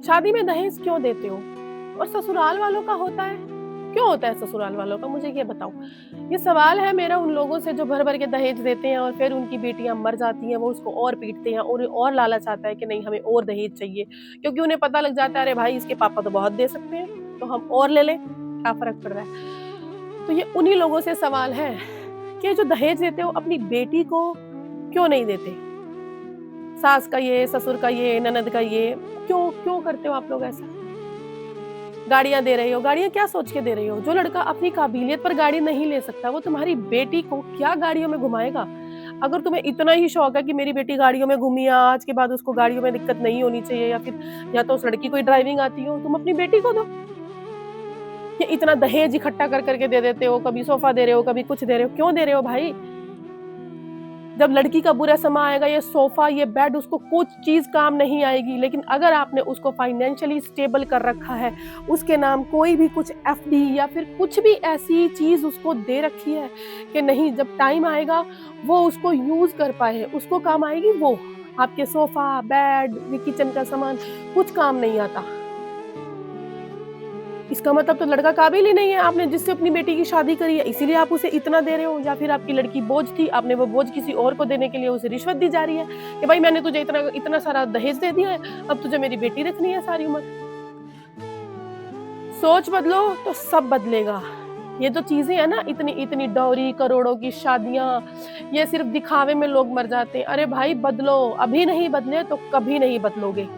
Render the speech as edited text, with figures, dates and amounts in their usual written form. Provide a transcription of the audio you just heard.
शादी में दहेज क्यों देते हो? और ससुराल वालों का होता है? क्यों होता है ससुराल वालों का? मुझे ये बताओ। ये सवाल है मेरा उन लोगों से जो भर-भर के दहेज देते हैं और फिर उनकी बेटियाँ मर जाती हैं, वो उसको और पीटते हैं और लालच आता है कि नहीं हमें और दहेज चाहिए। क्योंकि उन्हें पता लग जाता है अरे भाई इसके पापा तो बहुत दे सकते हैं, तो हम और ले लें, क्या फ़र्क पड़ रहा है? तो ये उन्हीं लोगों से सवाल है कि जो दहेज देते हो अपनी बेटी को क्यों नहीं देते? सास का ये, ससुर का ये, ननद का ये, क्यों क्यों करते हो आप लोग ऐसा? गाड़ियाँ दे रहे हो, गाड़ियाँ क्या सोच के दे रही हो? जो लड़का अपनी काबिलियत पर गाड़ी नहीं ले सकता, वो तुम्हारी बेटी को क्या गाड़ियों में घुमाएगा? अगर तुम्हें इतना ही शौक है कि मेरी बेटी गाड़ियों में घूमी या आज के बाद उसको गाड़ियों में दिक्कत नहीं होनी चाहिए या तो उस लड़की को ही ड्राइविंग आती हो, तुम अपनी बेटी को दो। ये इतना दहेज इकट्ठा कर के दे देते हो, कभी सोफ़ा दे रहे हो, कभी कुछ दे रहे हो, क्यों दे रहे हो भाई? जब लड़की का बुरा समय आएगा ये सोफा ये बेड उसको कुछ चीज काम नहीं आएगी, लेकिन अगर आपने उसको फाइनेंशियली स्टेबल कर रखा है, उसके नाम कोई भी कुछ एफडी या फिर कुछ भी ऐसी चीज उसको दे रखी है कि नहीं जब टाइम आएगा वो उसको यूज कर पाए, उसको काम आएगी वो। आपके सोफा बेड किचन का सामान कुछ काम नहीं आता। इसका मतलब तो लड़का काबिल ही नहीं है, आपने जिससे अपनी बेटी की शादी करी है इसीलिए आप उसे इतना दे रहे हो, या फिर आपकी लड़की बोझ थी, आपने वो बोझ किसी और को देने के लिए उसे रिश्वत दी जा रही है कि भाई मैंने तुझे इतना इतना सारा दहेज दे दिया है, अब तुझे मेरी बेटी रखनी है सारी उम्र। सोच बदलो तो सब बदलेगा। ये जो चीजें है ना, इतनी इतनी डॉरी, करोड़ों की शादियां, ये सिर्फ दिखावे में लोग मर जाते हैं। अरे भाई बदलो, अभी नहीं बदले तो कभी नहीं बदलोगे।